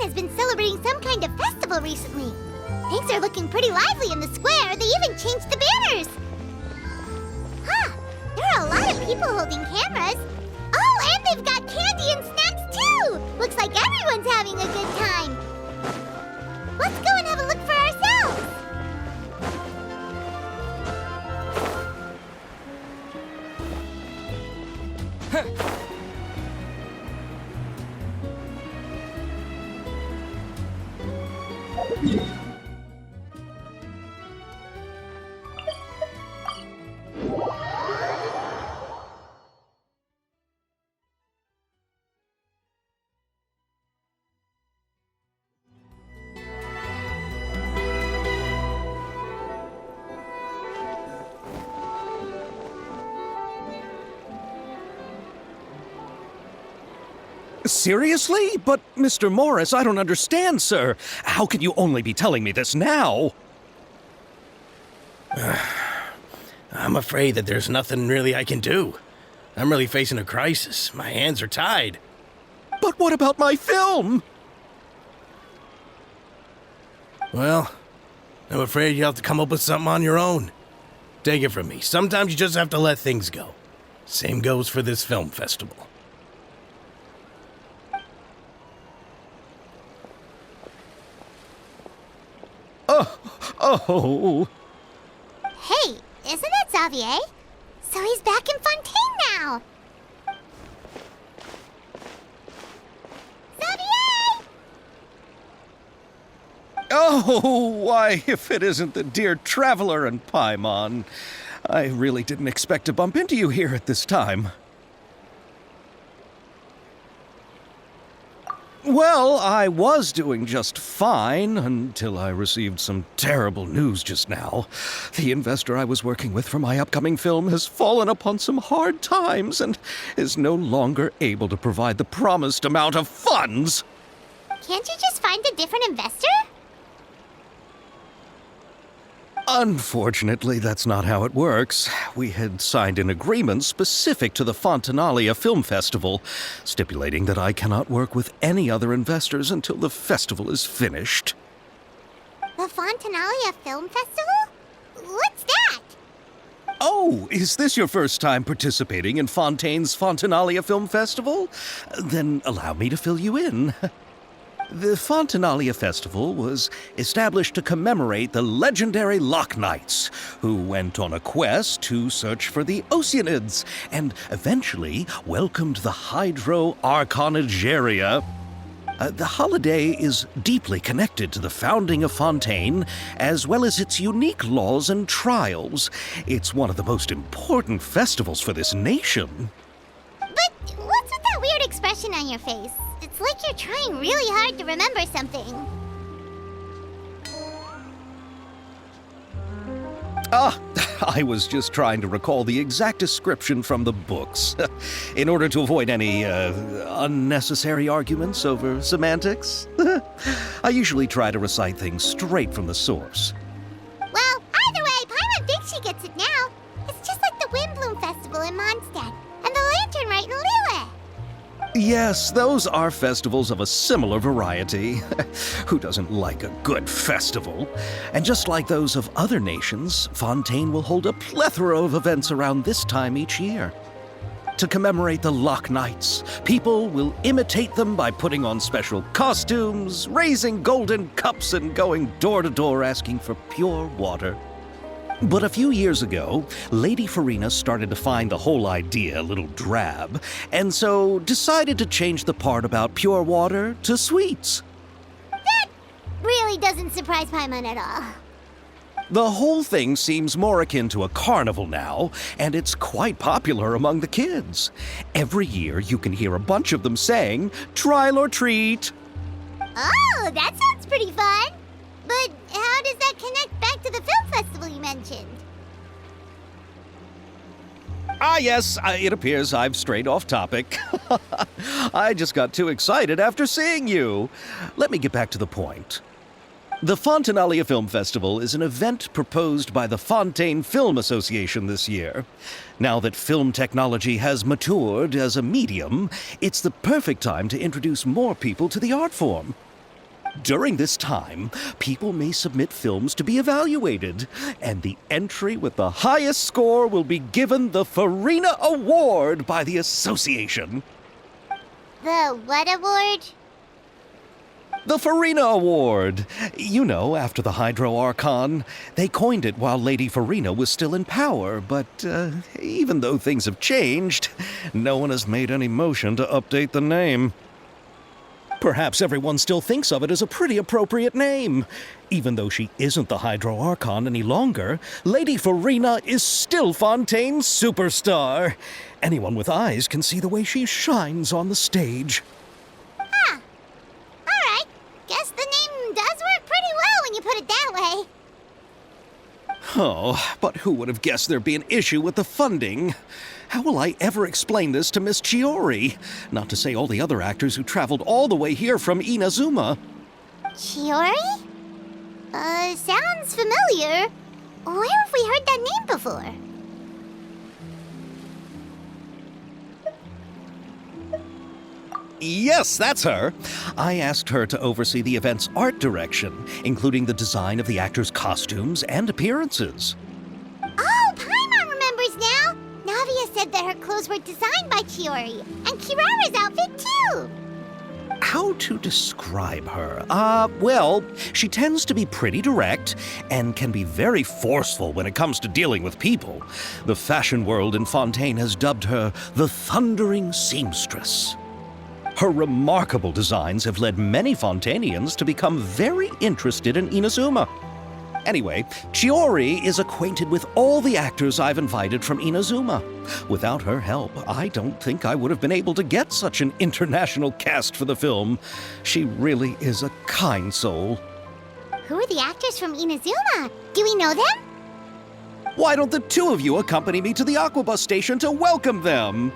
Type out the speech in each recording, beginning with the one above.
has been celebrating some kind of festival recently. Things are looking pretty lively in the square. They even changed the banners. Huh, there are a lot of people holding cameras. Oh, and they've got candy and snacks too! Looks like everyone's having a good time. Let's go and have a look for ourselves. Seriously? But, Mr. Morris, I don't understand, sir. How can you only be telling me this now? I'm afraid that there's nothing really I can do. I'm really facing a crisis. My hands are tied. But what about my film? Well, I'm afraid you'll have to come up with something on your own. Take it from me. Sometimes you just have to let things go. Same goes for this film festival. Oh. Hey, isn't that Xavier? So he's back in Fontaine now. Xavier! Oh, why, if it isn't the dear Traveler and Paimon. I really didn't expect to bump into you here at this time. Well, I was doing just fine until I received some terrible news just now. The investor I was working with for my upcoming film has fallen upon some hard times and is no longer able to provide the promised amount of funds. Can't you just find a different investor? Unfortunately, that's not how it works. We had signed an agreement specific to the Fontanalia Film Festival, stipulating that I cannot work with any other investors until the festival is finished. The Fontanalia Film Festival? What's that? Oh, is this your first time participating in Fontaine's Fontanalia Film Festival? Then allow me to fill you in. The Fontanalia Festival was established to commemorate the legendary Loch Knights, who went on a quest to search for the Oceanids and eventually welcomed the Hydro Arconageria. The holiday is deeply connected to the founding of Fontaine, as well as its unique laws and trials. It's one of the most important festivals for this nation. But what's with that weird expression on your face? It's like you're trying really hard to remember something. I was just trying to recall the exact description from the books, in order to avoid any unnecessary arguments over semantics. I usually try to recite things straight from the source. Well, either way, Paimon thinks she gets it now. It's just like the Windbloom Festival in Mondstadt, and the Lantern Rite in Lille. Yes, those are festivals of a similar variety. Who doesn't like a good festival? And just like those of other nations, Fontaine will hold a plethora of events around this time each year. To commemorate the Loch Knights, people will imitate them by putting on special costumes, raising golden cups, and going door to door asking for pure water. But a few years ago, Lady Farina started to find the whole idea a little drab, and so decided to change the part about pure water to sweets. That really doesn't surprise Paimon at all. The whole thing seems more akin to a carnival now, and it's quite popular among the kids. Every year you can hear a bunch of them saying, "Trial or treat." Oh, that sounds pretty fun. But how does that connect back to the film festival you mentioned? Yes, it appears I've strayed off topic. I just got too excited after seeing you. Let me get back to the point. The Fontanalia Film Festival is an event proposed by the Fontaine Film Association this year. Now that film technology has matured as a medium, it's the perfect time to introduce more people to the art form. During this time, people may submit films to be evaluated, and the entry with the highest score will be given the Farina Award by the association. The what award? The Farina Award. You know, after the Hydro Archon. They coined it while Lady Farina was still in power, but even though things have changed, no one has made any motion to update the name. Perhaps everyone still thinks of it as a pretty appropriate name. Even though she isn't the Hydro Archon any longer, Lady Farina is still Fontaine's superstar. Anyone with eyes can see the way she shines on the stage. Huh. Alright. Guess the name does work pretty well when you put it that way. Oh, but who would have guessed there'd be an issue with the funding? How will I ever explain this to Miss Chiori? Not to say all the other actors who traveled all the way here from Inazuma. Chiori? Sounds familiar. Where have we heard that name before? Yes, that's her. I asked her to oversee the event's art direction, including the design of the actors' costumes and appearances. Oh, Paimon remembers now. Navia said that her clothes were designed by Chiori, and Kirara's outfit too. How to describe her? Well, she tends to be pretty direct and can be very forceful when it comes to dealing with people. The fashion world in Fontaine has dubbed her the Thundering Seamstress. Her remarkable designs have led many Fontainians to become very interested in Inazuma. Anyway, Chiori is acquainted with all the actors I've invited from Inazuma. Without her help, I don't think I would have been able to get such an international cast for the film. She really is a kind soul. Who are the actors from Inazuma? Do we know them? Why don't the two of you accompany me to the Aquabus station to welcome them?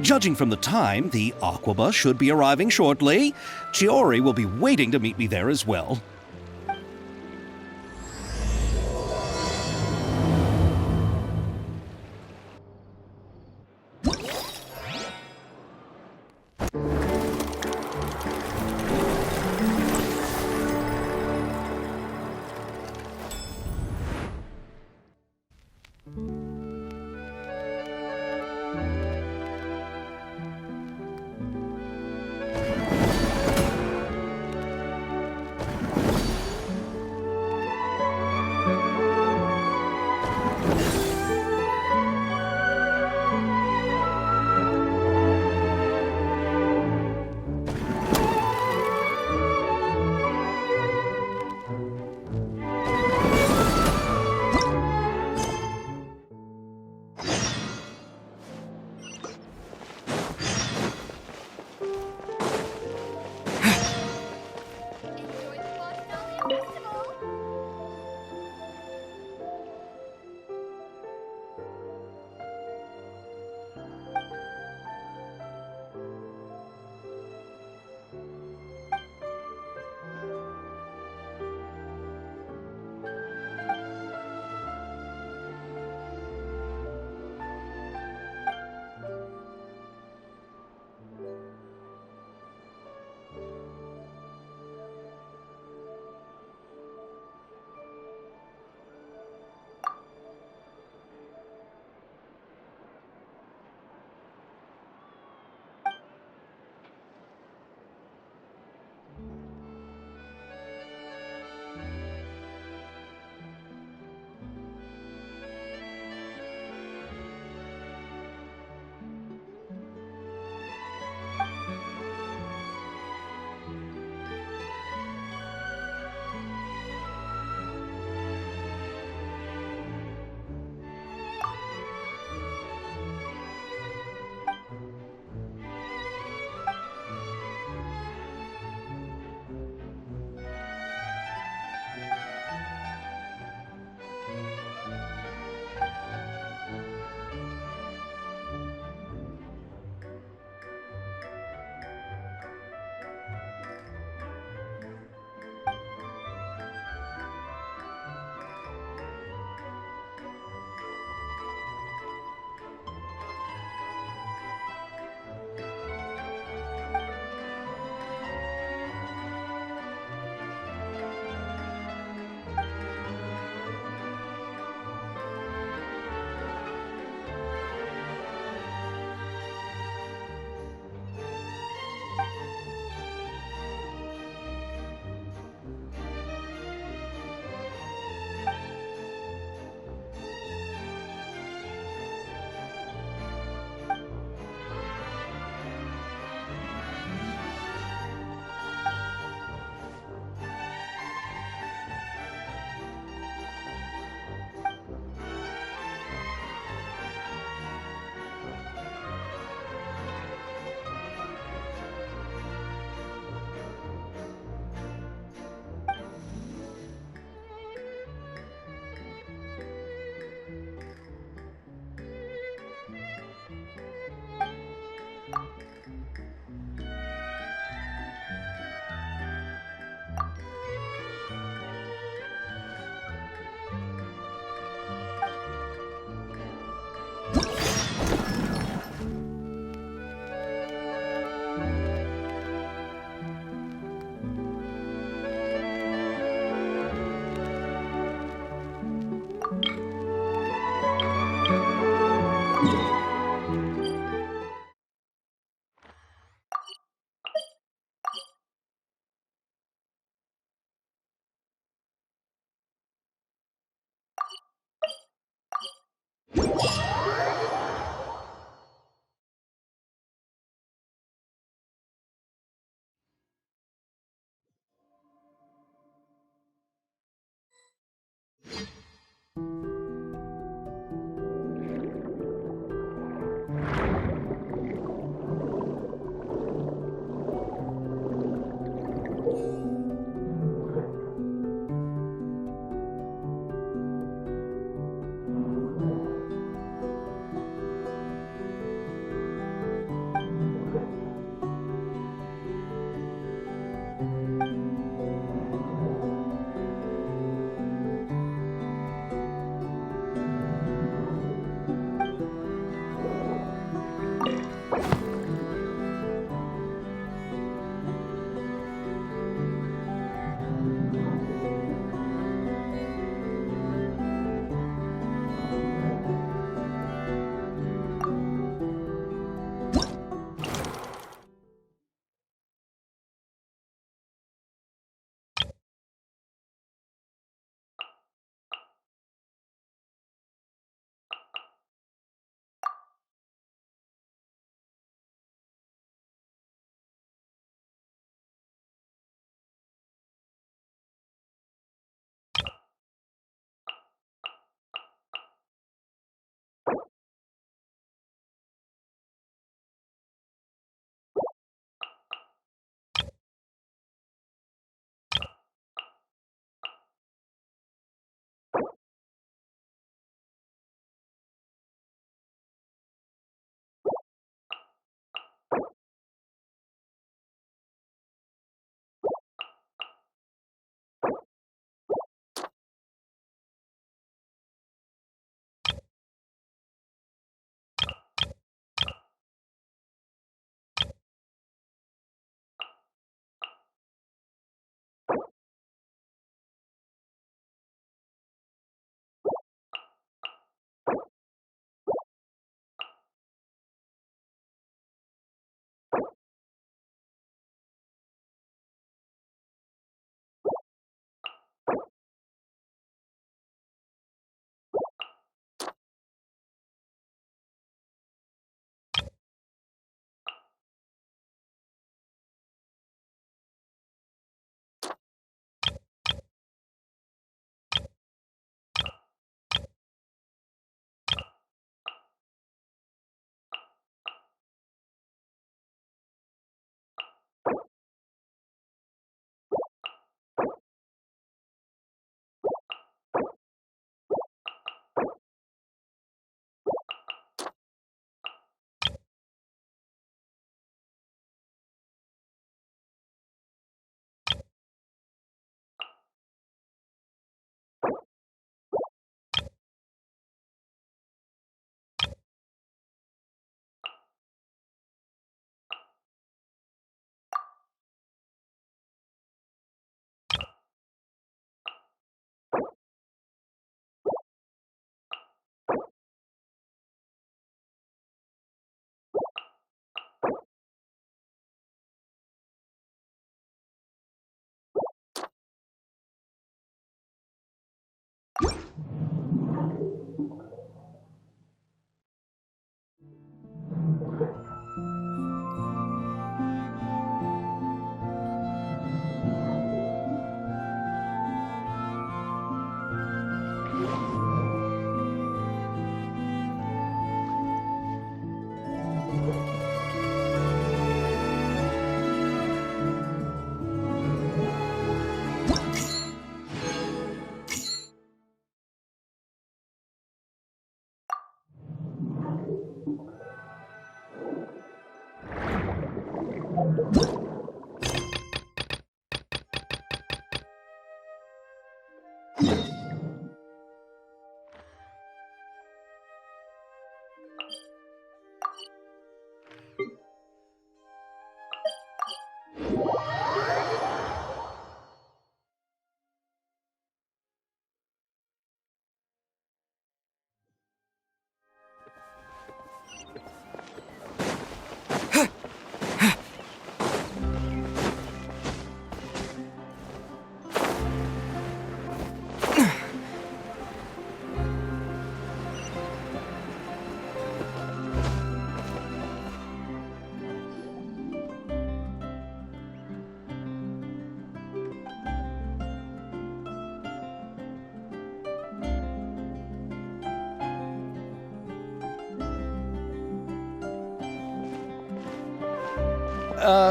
Judging from the time, the Aquabus should be arriving shortly. Chiori will be waiting to meet me there as well.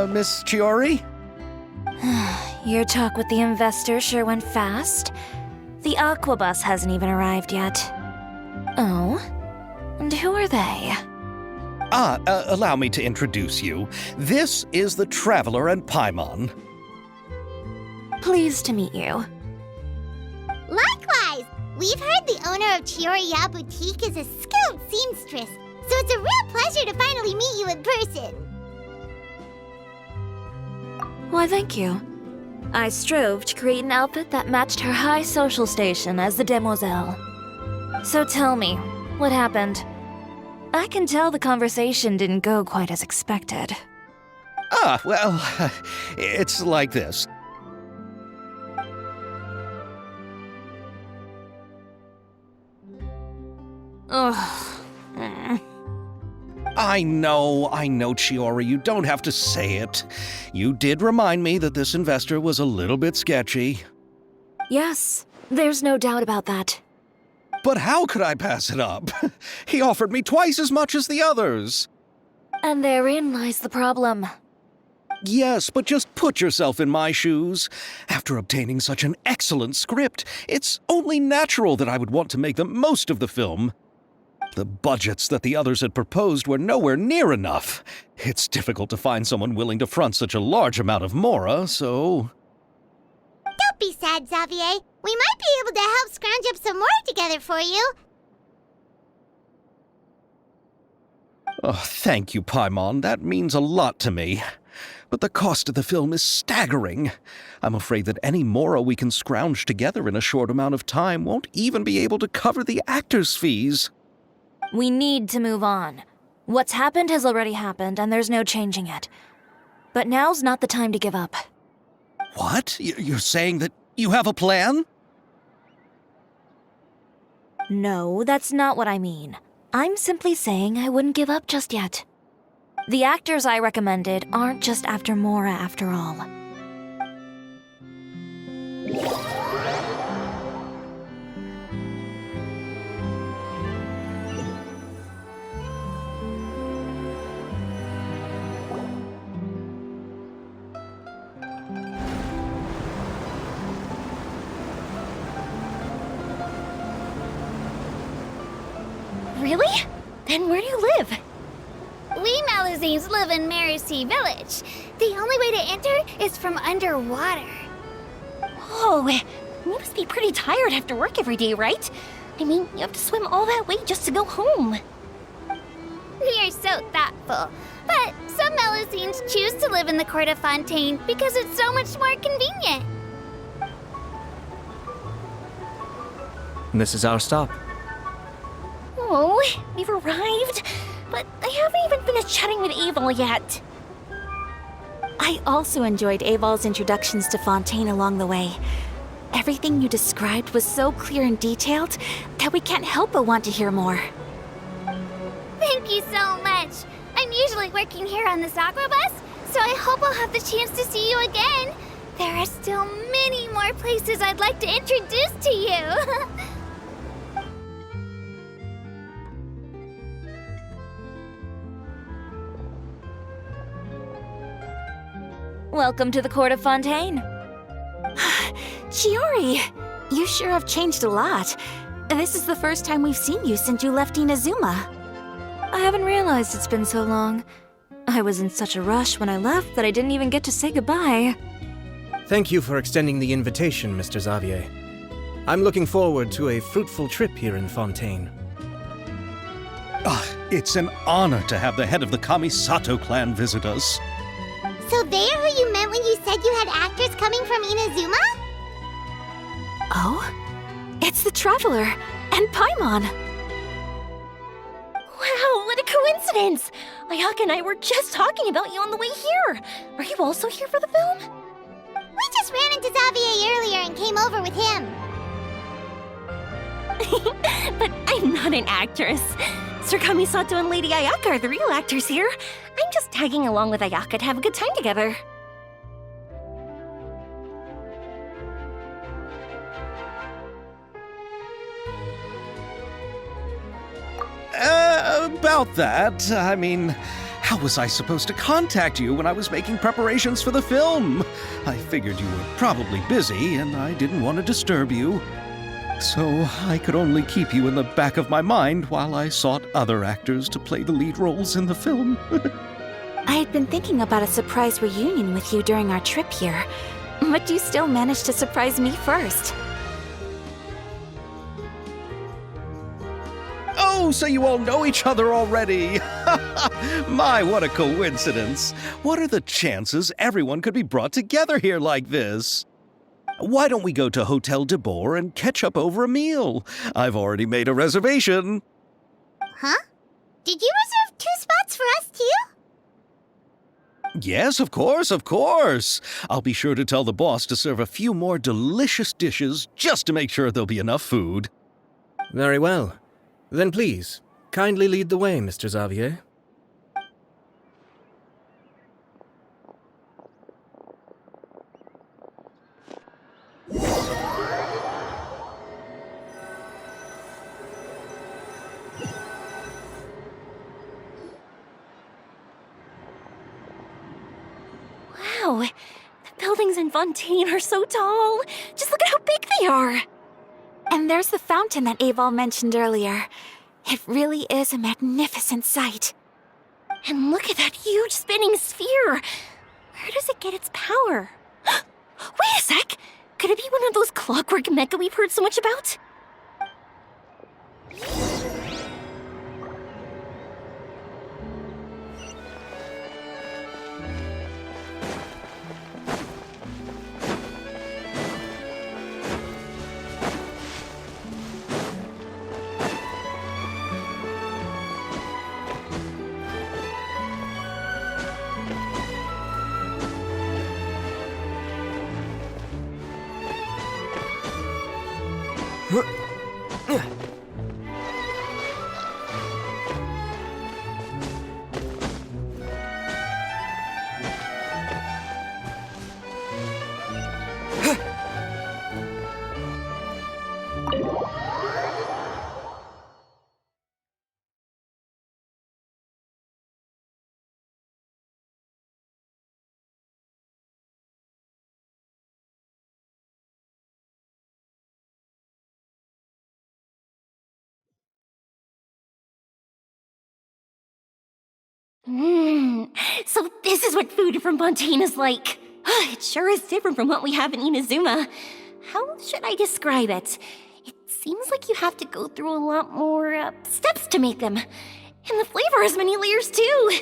Miss Chiori? Your talk with the investor sure went fast. The Aquabus hasn't even arrived yet. Oh? And who are they? Allow me to introduce you. This is the Traveler and Paimon. Pleased to meet you. Likewise! We've heard the owner of Chioriya Boutique is a skilled seamstress, so it's a real pleasure to finally meet you in person. Why, thank you. I strove to create an outfit that matched her high social station as the demoiselle. So tell me, what happened? I can tell the conversation didn't go quite as expected. Well, it's like this. Ugh. I know, Chiori, you don't have to say it. You did remind me that this investor was a little bit sketchy. Yes, there's no doubt about that. But how could I pass it up? He offered me twice as much as the others. And therein lies the problem. Yes, but just put yourself in my shoes. After obtaining such an excellent script, it's only natural that I would want to make the most of the film. The budgets that the others had proposed were nowhere near enough. It's difficult to find someone willing to front such a large amount of mora, so... Don't be sad, Xavier. We might be able to help scrounge up some more together for you. Oh, thank you, Paimon. That means a lot to me. But the cost of the film is staggering. I'm afraid that any mora we can scrounge together in a short amount of time won't even be able to cover the actors' fees. We need to move on. What's happened has already happened, and there's no changing it. But now's not the time to give up. What? You're saying that you have a plan? No, that's not what I mean. I'm simply saying I wouldn't give up just yet. The actors I recommended aren't just after Mora after all. Really? Then where do you live? We Malazines live in Marcy Village. The only way to enter is from underwater. Oh, you must be pretty tired after work every day, right? I mean, you have to swim all that way just to go home. We are so thoughtful. But some Malazines choose to live in the Court of Fontaine because it's so much more convenient. This is our stop. Oh, we've arrived, but I haven't even finished chatting with Aval yet. I also enjoyed Aval's introductions to Fontaine along the way. Everything you described was so clear and detailed that we can't help but want to hear more. Thank you so much. I'm usually working here on this aqua bus, so I hope I'll have the chance to see you again. There are still many more places I'd like to introduce to you. Welcome to the Court of Fontaine. Chiori, you sure have changed a lot. This is the first time we've seen you since you left Inazuma. I haven't realized it's been so long. I was in such a rush when I left that I didn't even get to say goodbye. Thank you for extending the invitation, Mr. Xavier. I'm looking forward to a fruitful trip here in Fontaine. It's an honor to have the head of the Kamisato clan visit us. So conveyor who you meant when you said you had actors coming from Inazuma? Oh? It's the Traveler and Paimon. Wow, what a coincidence! Ayaka and I were just talking about you on the way here. Are you also here for the film? We just ran into Xavier earlier and came over with him. But I'm not an actress. Sir Kamisato and Lady Ayaka are the real actors here. I'm just tagging along with Ayaka to have a good time together. About that, I mean, how was I supposed to contact you when I was making preparations for the film? I figured you were probably busy, and I didn't want to disturb you. So I could only keep you in the back of my mind while I sought other actors to play the lead roles in the film. I had been thinking about a surprise reunion with you during our trip here, but you still managed to surprise me first. Oh, so you all know each other already! My, what a coincidence! What are the chances everyone could be brought together here like this? Why don't we go to Hotel de Boer and catch up over a meal? I've already made a reservation. Huh? Did you reserve 2 spots for us too? Yes, of course, of course. I'll be sure to tell the boss to serve a few more delicious dishes just to make sure there'll be enough food. Very well. Then please, kindly lead the way, Mr. Xavier. Wow, the buildings in Fontaine are so tall. Just look at how big they are. And there's the fountain that Aval mentioned earlier. It really is a magnificent sight. And look at that huge spinning sphere. Where does it get its power? Wait a sec! Could it be one of those clockwork mecha we've heard so much about? So this is what food from Fontaine is like. It sure is different from what we have in Inazuma. How should I describe it? It seems like you have to go through a lot more steps to make them. And the flavor has many layers too.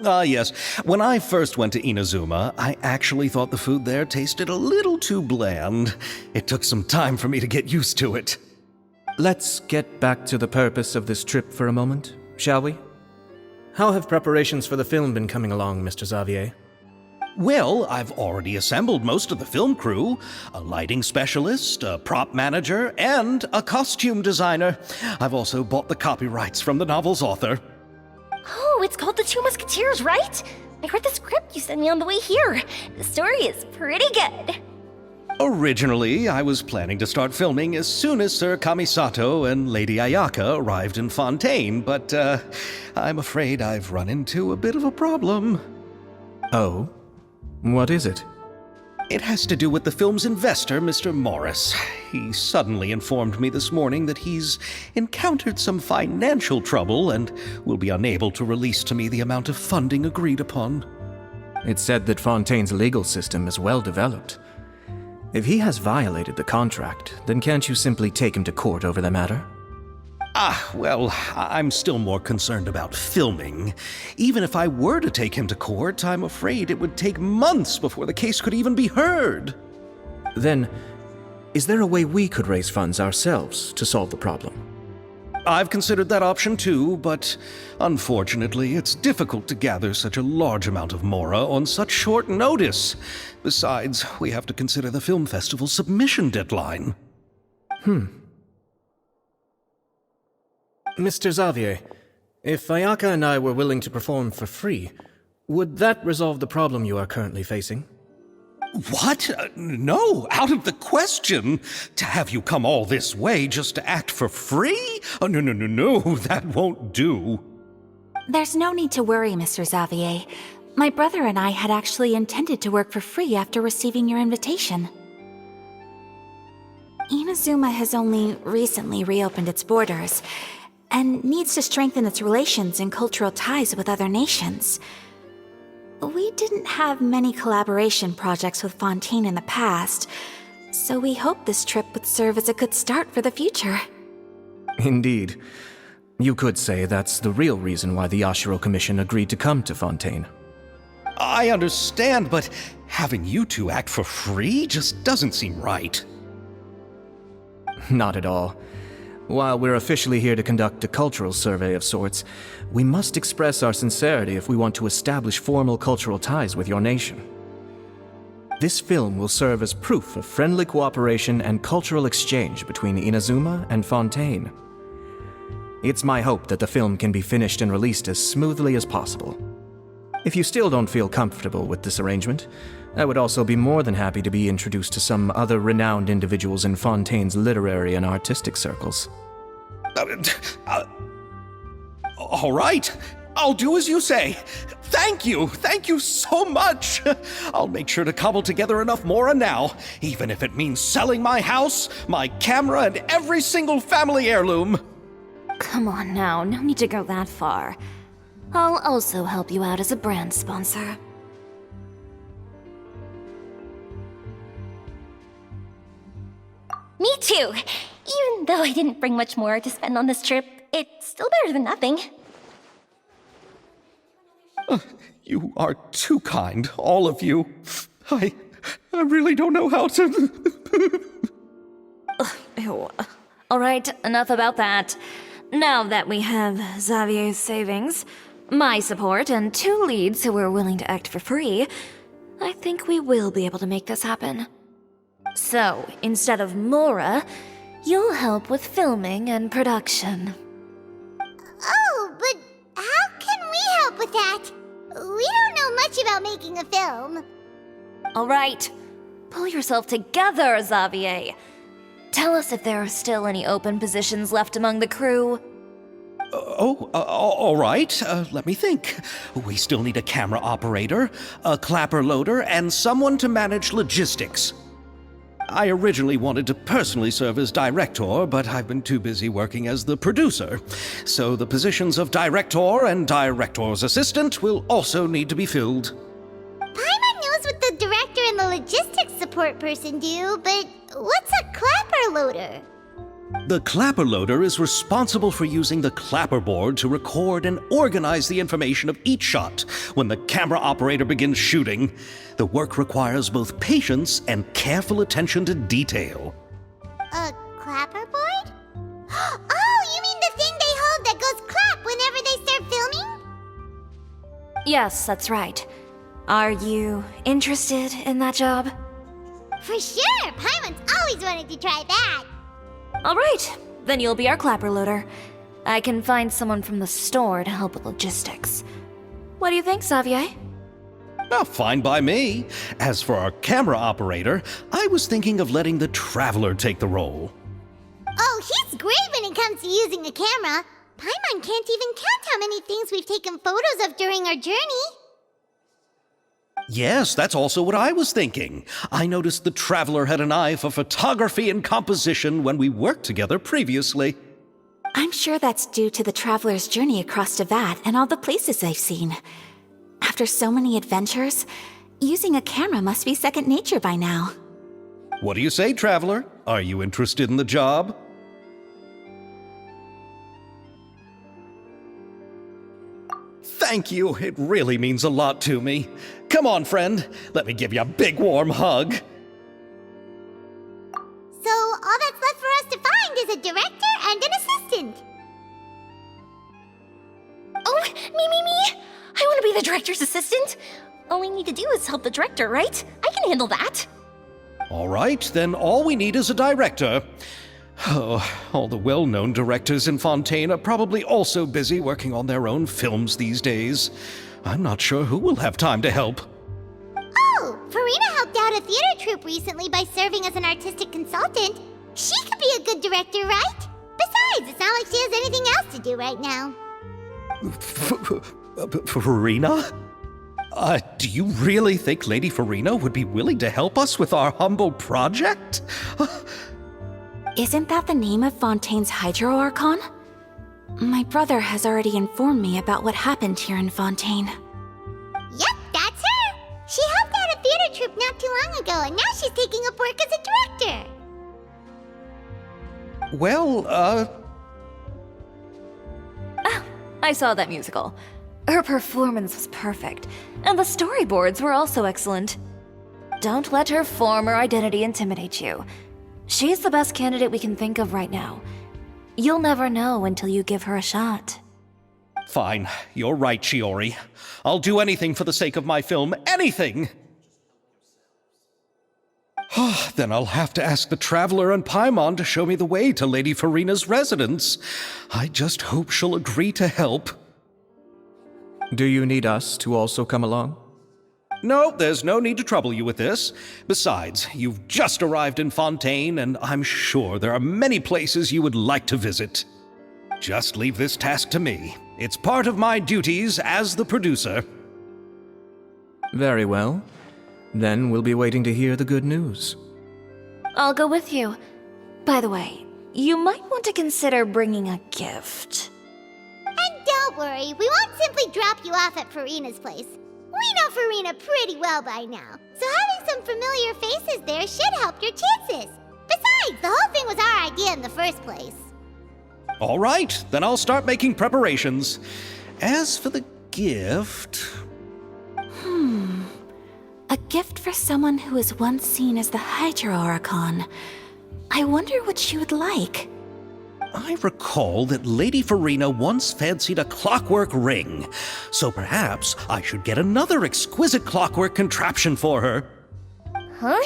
Yes. When I first went to Inazuma, I actually thought the food there tasted a little too bland. It took some time for me to get used to it. Let's get back to the purpose of this trip for a moment, shall we? How have preparations for the film been coming along, Mr. Xavier? Well, I've already assembled most of the film crew, a lighting specialist, a prop manager, and a costume designer. I've also bought the copyrights from the novel's author. Oh, it's called The Two Musketeers, right? I read the script you sent me on the way here. The story is pretty good. Originally, I was planning to start filming as soon as Sir Kamisato and Lady Ayaka arrived in Fontaine, but I'm afraid I've run into a bit of a problem. Oh? What is it? It has to do with the film's investor, Mr. Morris. He suddenly informed me this morning that he's encountered some financial trouble and will be unable to release to me the amount of funding agreed upon. It's said that Fontaine's legal system is well developed. If he has violated the contract, then can't you simply take him to court over the matter? Well, I'm still more concerned about filming. Even if I were to take him to court, I'm afraid it would take months before the case could even be heard. Then, is there a way we could raise funds ourselves to solve the problem? I've considered that option too, but unfortunately, it's difficult to gather such a large amount of mora on such short notice. Besides, we have to consider the film festival's submission deadline. Mr. Xavier, if Ayaka and I were willing to perform for free, would that resolve the problem you are currently facing? What? No, out of the question. To have you come all this way just to act for free? Oh, no, that won't do. There's no need to worry, Mr. Xavier. My brother and I had actually intended to work for free after receiving your invitation. Inazuma has only recently reopened its borders, and needs to strengthen its relations and cultural ties with other nations. We didn't have many collaboration projects with Fontaine in the past, so we hoped this trip would serve as a good start for the future. Indeed. You could say that's the real reason why the Yashiro Commission agreed to come to Fontaine. I understand, but having you two act for free just doesn't seem right. Not at all. While we're officially here to conduct a cultural survey of sorts, we must express our sincerity if we want to establish formal cultural ties with your nation. This film will serve as proof of friendly cooperation and cultural exchange between Inazuma and Fontaine. It's my hope that the film can be finished and released as smoothly as possible. If you still don't feel comfortable with this arrangement, I would also be more than happy to be introduced to some other renowned individuals in Fontaine's literary and artistic circles. All right, I'll do as you say. Thank you so much. I'll make sure to cobble together enough mora now, even if it means selling my house, my camera, and every single family heirloom. Come on now, no need to go that far. I'll also help you out as a brand sponsor. Me too! Even though I didn't bring much more to spend on this trip, it's still better than nothing. You are too kind, all of you. I really don't know how to... Ew. Alright, enough about that. Now that we have Xavier's savings, my support, and 2 leads who are willing to act for free, I think we will be able to make this happen. So, instead of Mora, you'll help with filming and production. Oh, but how can we help with that? We don't know much about making a film. Alright, pull yourself together, Xavier. Tell us if there are still any open positions left among the crew. All right. Let me think. We still need a camera operator, a clapper loader, and someone to manage logistics. I originally wanted to personally serve as director, but I've been too busy working as the producer. So the positions of director and director's assistant will also need to be filled. Paimon knows what the director and the logistics support person do, but what's a clapper loader? The clapper loader is responsible for using the clapper board to record and organize the information of each shot when the camera operator begins shooting. The work requires both patience and careful attention to detail. A clapper board? Oh, you mean the thing they hold that goes clap whenever they start filming? Yes, that's right. Are you interested in that job? For sure! Paimon's always wanted to try that. Alright, then you'll be our clapper loader. I can find someone from the store to help with logistics. What do you think, Xavier? Fine by me. As for our camera operator, I was thinking of letting the Traveler take the role. Oh, he's great when it comes to using a camera. Paimon can't even count how many things we've taken photos of during our journey. Yes, that's also what I was thinking. I noticed the Traveler had an eye for photography and composition when we worked together previously. I'm sure that's due to the traveler's journey across Devat and all the places they've seen. After so many adventures, using a camera must be second nature by now. What do you say, Traveler? Are you interested in the job? Thank you. It really means a lot to me. Come on, friend. Let me give you a big warm hug. So all that's left for us to find is a director and an assistant. Oh, me! I want to be the director's assistant. All we need to do is help the director, right? I can handle that. All right, then all we need is a director. Oh, all the well-known directors in Fontaine are probably also busy working on their own films these days. I'm not sure who will have time to help. Oh, Farina helped out a theater troupe recently by serving as an artistic consultant. She could be a good director, right? Besides, it's not like she has anything else to do right now. Farina? Do you really think Lady Farina would be willing to help us with our humble project? Isn't that the name of Fontaine's Hydro Archon? My brother has already informed me about what happened here in Fontaine. Yep, that's her. She helped out a theater troupe not too long ago, and now she's taking up work as a director. Well, I saw that musical. Her performance was perfect, and the storyboards were also excellent. Don't let her former identity intimidate you. She's the best candidate we can think of right now. You'll never know until you give her a shot. Fine. You're right, Shiori. I'll do anything for the sake of my film. Anything! Then I'll have to ask the Traveler and Paimon to show me the way to Lady Farina's residence. I just hope she'll agree to help. Do you need us to also come along? No, there's no need to trouble you with this. Besides, you've just arrived in Fontaine, and I'm sure there are many places you would like to visit. Just leave this task to me. It's part of my duties as the producer. Very well. Then we'll be waiting to hear the good news. I'll go with you. By the way, you might want to consider bringing a gift. And don't worry, we won't simply drop you off at Farina's place. We know Farina pretty well by now, so having some familiar faces there should help your chances. Besides, the whole thing was our idea in the first place. All right, then I'll start making preparations. As for the gift... A gift for someone who was once seen as the Hydro Archon. I wonder what she would like. I recall that Lady Farina once fancied a clockwork ring, so perhaps I should get another exquisite clockwork contraption for her. Huh?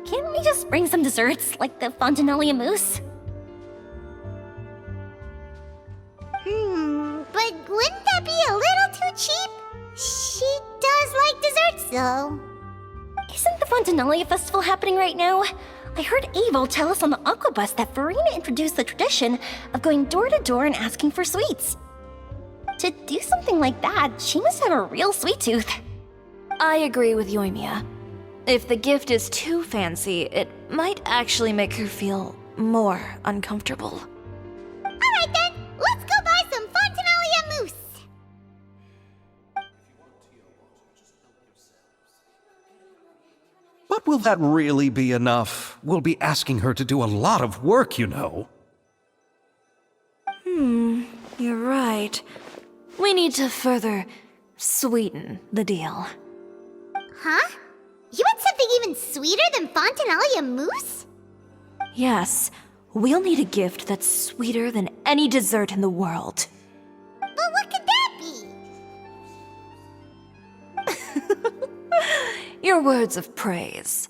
Can't we just bring some desserts, like the Fontanalia mousse? But wouldn't that be a little too cheap? She does like desserts, though. Isn't the Fontanalia festival happening right now? I heard Abel tell us on the Aquabus that Farina introduced the tradition of going door to door and asking for sweets. To do something like that, she must have a real sweet tooth. I agree with Yoimiya. If the gift is too fancy, it might actually make her feel more uncomfortable. Alright then, let's go buy some Fontanalia mousse. But will that really be enough? We'll be asking her to do a lot of work, you know. You're right. We need to further sweeten the deal. Huh? You want something even sweeter than Fontanalia mousse? Yes, we'll need a gift that's sweeter than any dessert in the world. But what could that be? Your words of praise.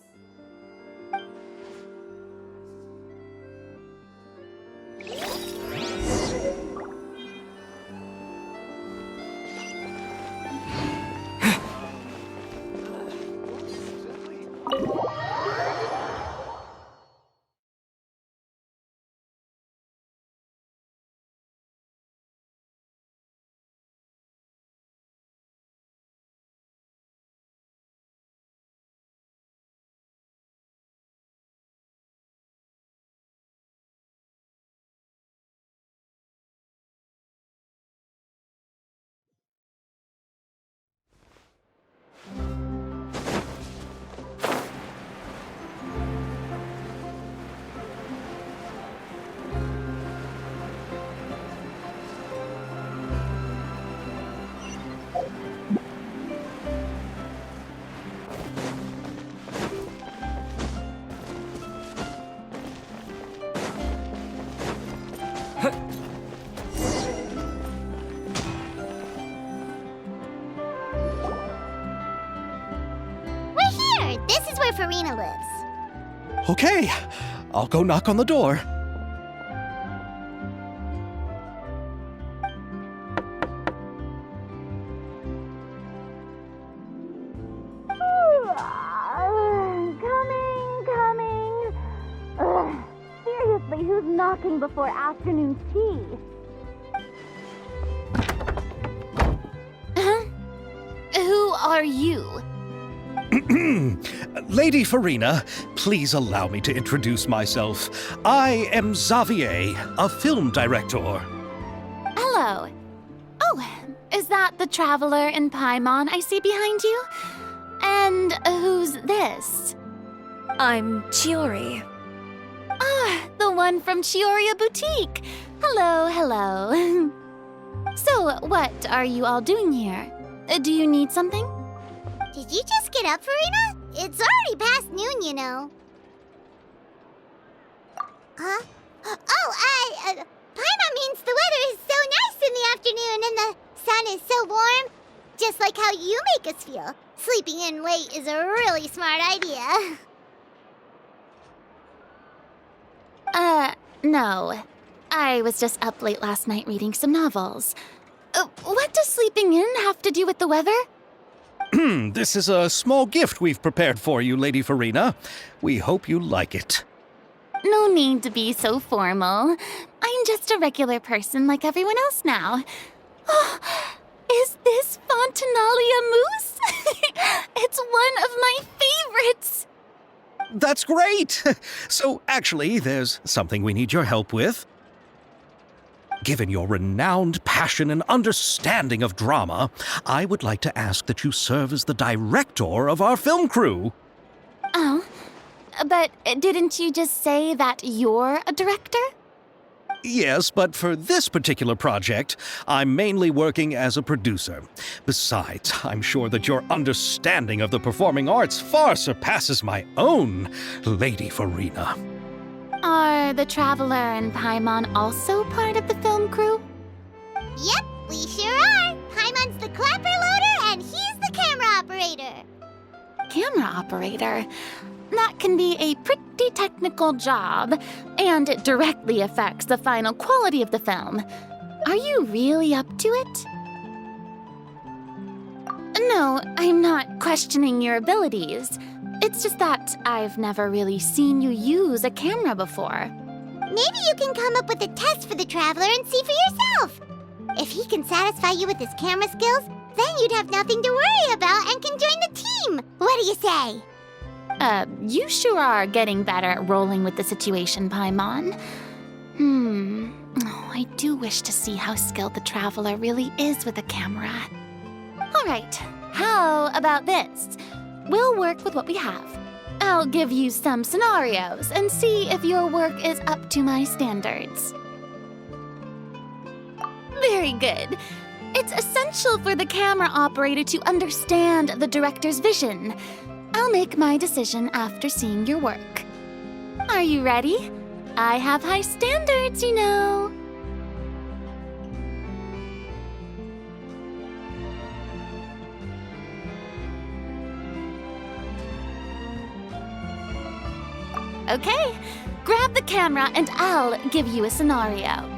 where Farina lives. Okay, I'll go knock on the door. Coming. Ugh, seriously, who's knocking before afternoon tea? Who are you? Lady Farina, please allow me to introduce myself. I am Xavier, a film director. Hello. Oh, is that the traveler in Paimon I see behind you? And who's this? I'm Chiori. Ah, the one from Chioria Boutique. Hello. So, what are you all doing here? Do you need something? Did you just get up, Farina? It's already past noon, you know. Huh? Paimon means the weather is so nice in the afternoon and the sun is so warm. Just like how you make us feel. Sleeping in late is a really smart idea. No. I was just up late last night reading some novels. What does sleeping in have to do with the weather? This is a small gift we've prepared for you, Lady Farina. We hope you like it. No need to be so formal. I'm just a regular person like everyone else now. Oh, is this Fontinalia mousse? It's one of my favorites. That's great! So, actually, there's something we need your help with. Given your renowned passion and understanding of drama, I would like to ask that you serve as the director of our film crew. Oh, but didn't you just say that you're a director? Yes, but for this particular project, I'm mainly working as a producer. Besides, I'm sure that your understanding of the performing arts far surpasses my own, Lady Farina. Are the Traveler and Paimon also part of the film crew? Yep, we sure are. Paimon's the clapper loader and he's the camera operator. Camera operator? That can be a pretty technical job, and it directly affects the final quality of the film. Are you really up to it? No, I'm not questioning your abilities. It's just that I've never really seen you use a camera before. Maybe you can come up with a test for the Traveler and see for yourself. If he can satisfy you with his camera skills, then you'd have nothing to worry about and can join the team. What do you say? You sure are getting better at rolling with the situation, Paimon. Oh, I do wish to see how skilled the Traveler really is with a camera. All right, how about this? We'll work with what we have. I'll give you some scenarios and see if your work is up to my standards. Very good. It's essential for the camera operator to understand the director's vision. I'll make my decision after seeing your work. Are you ready? I have high standards, you know. Okay, grab the camera and I'll give you a scenario.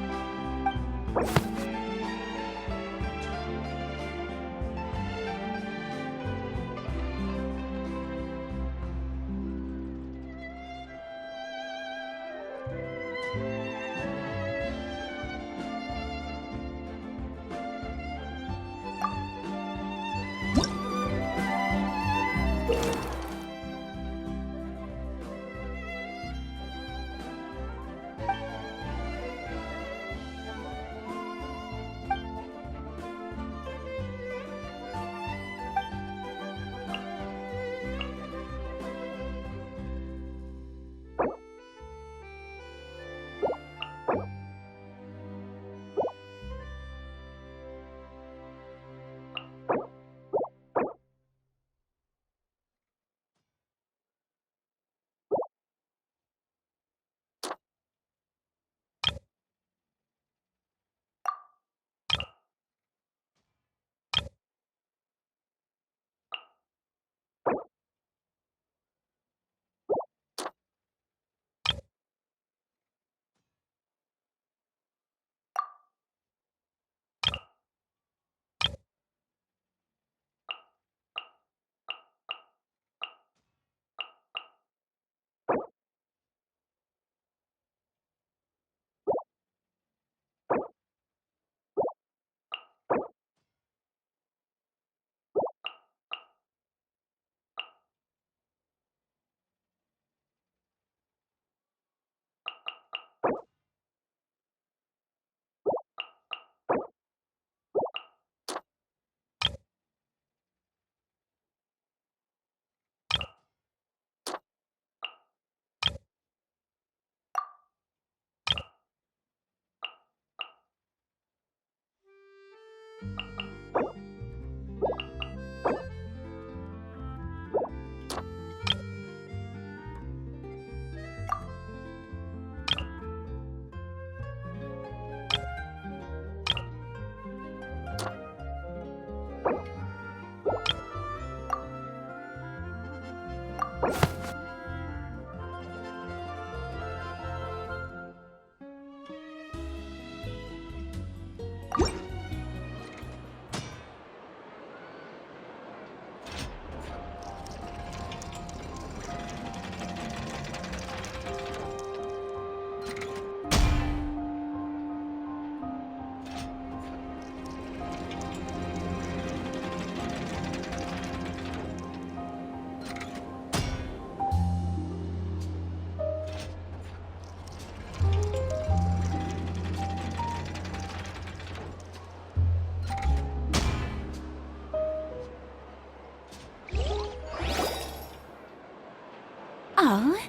Oh,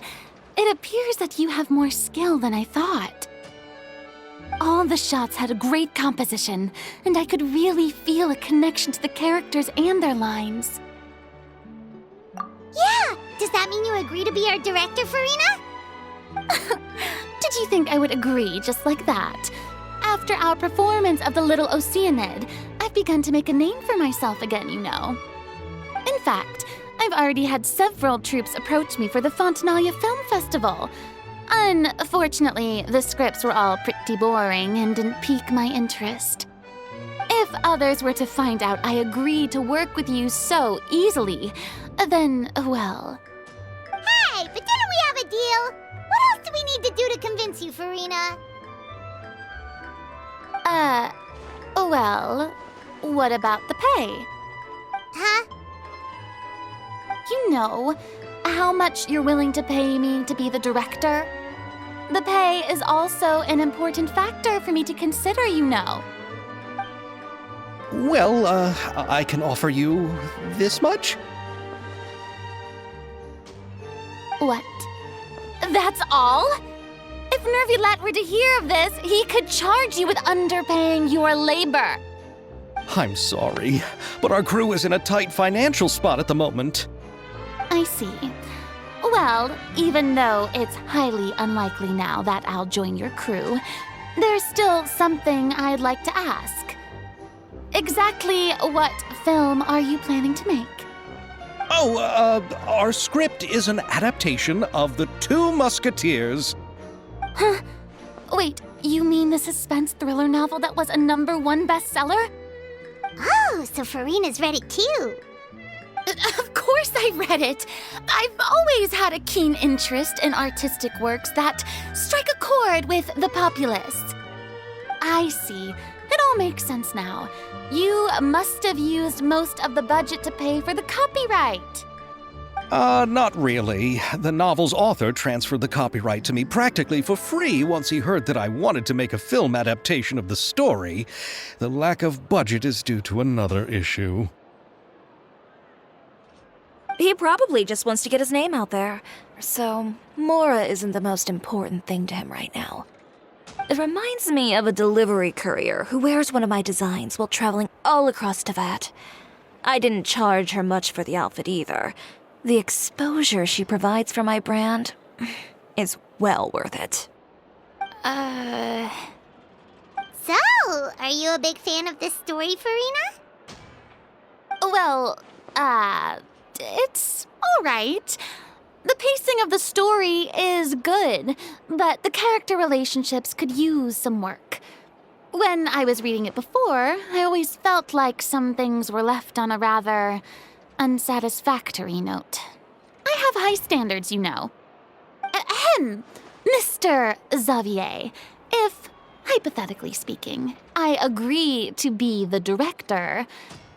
it appears that you have more skill than I thought. All the shots had a great composition, and I could really feel a connection to the characters and their lines. Yeah! Does that mean you agree to be our director, Farina? Did you think I would agree just like that? After our performance of The Little Oceanid, I've begun to make a name for myself again, you know. In fact, I've already had several troops approach me for the Fontanalia Film Festival. Unfortunately, the scripts were all pretty boring and didn't pique my interest. If others were to find out I agreed to work with you so easily, then, well... Hey, but didn't we have a deal? What else do we need to do to convince you, Farina? Well, what about the pay? Huh? You know, how much you're willing to pay me to be the director? The pay is also an important factor for me to consider, you know. Well, I can offer you this much? What? That's all? If Nervilat were to hear of this, he could charge you with underpaying your labor. I'm sorry, but our crew is in a tight financial spot at the moment. I see. Well, even though it's highly unlikely now that I'll join your crew, there's still something I'd like to ask. Exactly what film are you planning to make? Oh, our script is an adaptation of The Two Musketeers. Huh? Wait, you mean the suspense thriller novel that was a #1 bestseller? Oh, so Farina's read it too. Of course I read it. I've always had a keen interest in artistic works that strike a chord with the populace. I see. It all makes sense now. You must have used most of the budget to pay for the copyright. Not really. The novel's author transferred the copyright to me practically for free once he heard that I wanted to make a film adaptation of the story. The lack of budget is due to another issue. He probably just wants to get his name out there. So, Mora isn't the most important thing to him right now. It reminds me of a delivery courier who wears one of my designs while traveling all across Teyvat. I didn't charge her much for the outfit either. The exposure she provides for my brand is well worth it. So, are you a big fan of this story, Farina? Well, it's all right. The pacing of the story is good, but the character relationships could use some work. When I was reading it before, I always felt like some things were left on a rather unsatisfactory note. I have high standards, you know. Ahem, Mr. Xavier, if, hypothetically speaking, I agree to be the director,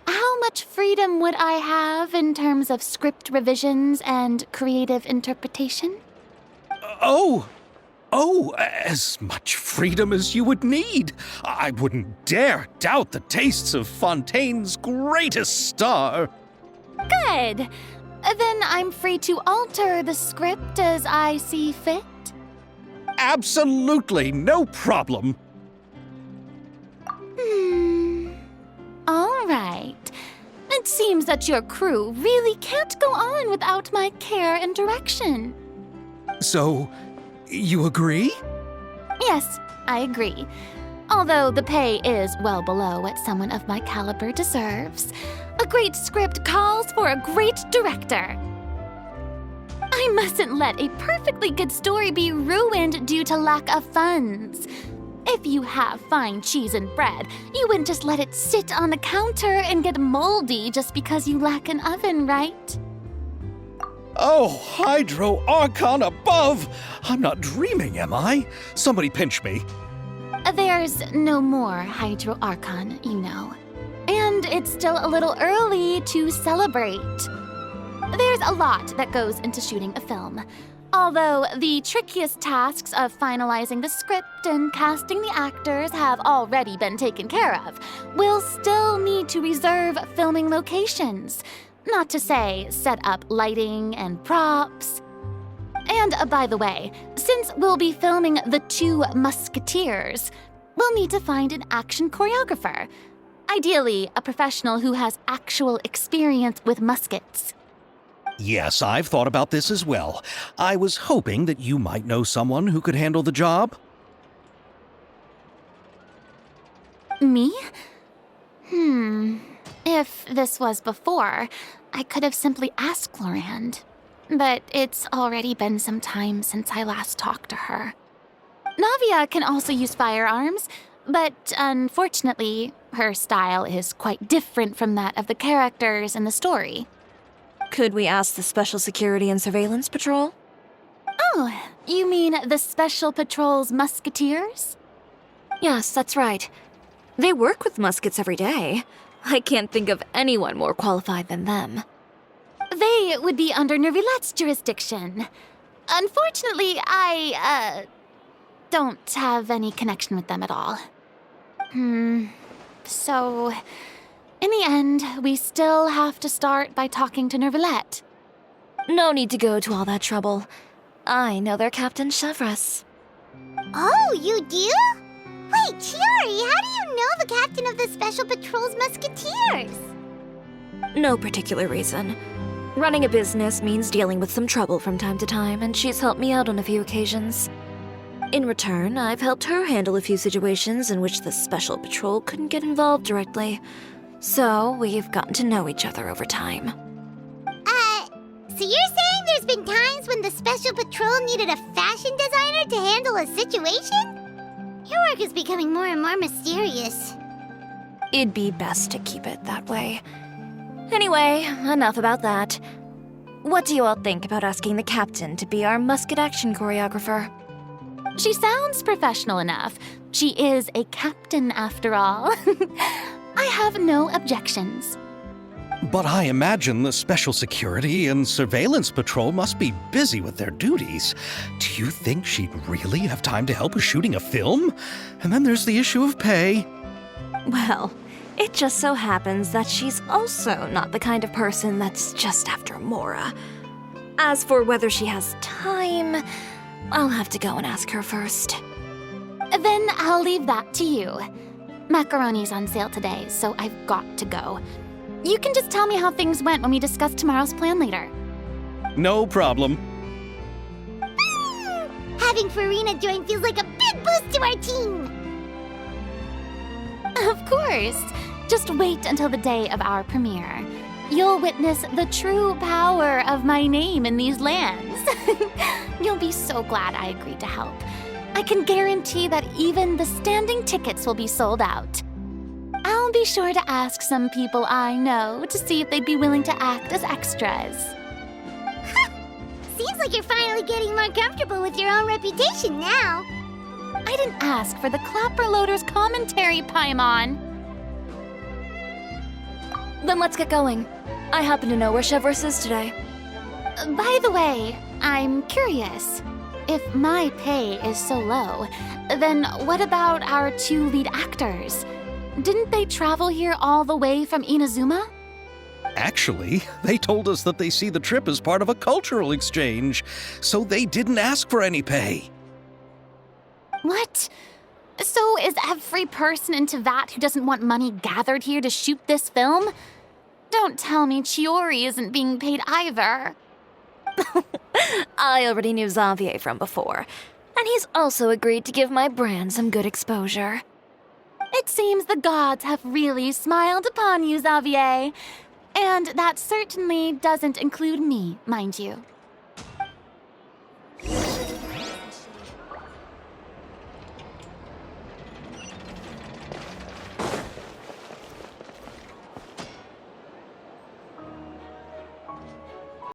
how much freedom would I have in terms of script revisions and creative interpretation? Oh, as much freedom as you would need. I wouldn't dare doubt the tastes of Fontaine's greatest star. Good. Then I'm free to alter the script as I see fit. Absolutely, no problem. All right. It seems that your crew really can't go on without my care and direction. So, you agree? Yes, I agree. Although the pay is well below what someone of my caliber deserves, a great script calls for a great director. I mustn't let a perfectly good story be ruined due to lack of funds. If you have fine cheese and bread, you wouldn't just let it sit on the counter and get moldy just because you lack an oven, right? Oh, Hydro Archon above! I'm not dreaming, am I? Somebody pinch me. There's no more Hydro Archon, you know. And it's still a little early to celebrate. There's a lot that goes into shooting a film. Although the trickiest tasks of finalizing the script and casting the actors have already been taken care of, we'll still need to reserve filming locations. Not to say set up lighting and props. And by the way, since we'll be filming The Two Musketeers, we'll need to find an action choreographer. Ideally, a professional who has actual experience with muskets. Yes, I've thought about this as well. I was hoping that you might know someone who could handle the job. Me? If this was before, I could have simply asked Glorand. But it's already been some time since I last talked to her. Navia can also use firearms, but unfortunately, her style is quite different from that of the characters in the story. Could we ask the Special Security and Surveillance Patrol? Oh, you mean the Special Patrol's Musketeers? Yes, that's right. They work with muskets every day. I can't think of anyone more qualified than them. They would be under Nervilette's jurisdiction. Unfortunately, I don't have any connection with them at all. So, in the end, we still have to start by talking to Nervilette. No need to go to all that trouble. I know their Captain Chevres. Oh, you do? Wait, Chiori, how do you know the captain of the Special Patrol's Musketeers? No particular reason. Running a business means dealing with some trouble from time to time, and she's helped me out on a few occasions. In return, I've helped her handle a few situations in which the Special Patrol couldn't get involved directly. So, we've gotten to know each other over time. So you're saying there's been times when the Special Patrol needed a fashion designer to handle a situation? Your work is becoming more and more mysterious. It'd be best to keep it that way. Anyway, enough about that. What do you all think about asking the captain to be our musket action choreographer? She sounds professional enough. She is a captain, after all. I have no objections. But I imagine the Special Security and Surveillance Patrol must be busy with their duties. Do you think she'd really have time to help with shooting a film? And then there's the issue of pay. Well, it just so happens that she's also not the kind of person that's just after Mora. As for whether she has time, I'll have to go and ask her first. Then I'll leave that to you. Macaroni's on sale today, so I've got to go. You can just tell me how things went when we discuss tomorrow's plan later. No problem. Having Farina join feels like a big boost to our team. Of course. Just wait until the day of our premiere. You'll witness the true power of my name in these lands. You'll be so glad I agreed to help. I can guarantee that even the standing tickets will be sold out. I'll be sure to ask some people I know to see if they'd be willing to act as extras. Seems like you're finally getting more comfortable with your own reputation now. I didn't ask for the Clapper Loader's commentary, Paimon. Then let's get going. I happen to know where Chevres is today. By the way, I'm curious. If my pay is so low, then what about our two lead actors? Didn't they travel here all the way from Inazuma? Actually, they told us that they see the trip as part of a cultural exchange, so they didn't ask for any pay. What? So is every person in Tevat who doesn't want money gathered here to shoot this film? Don't tell me Chiori isn't being paid either. I already knew Xavier from before, and he's also agreed to give my brand some good exposure. It seems the gods have really smiled upon you, Xavier. And that certainly doesn't include me, mind you.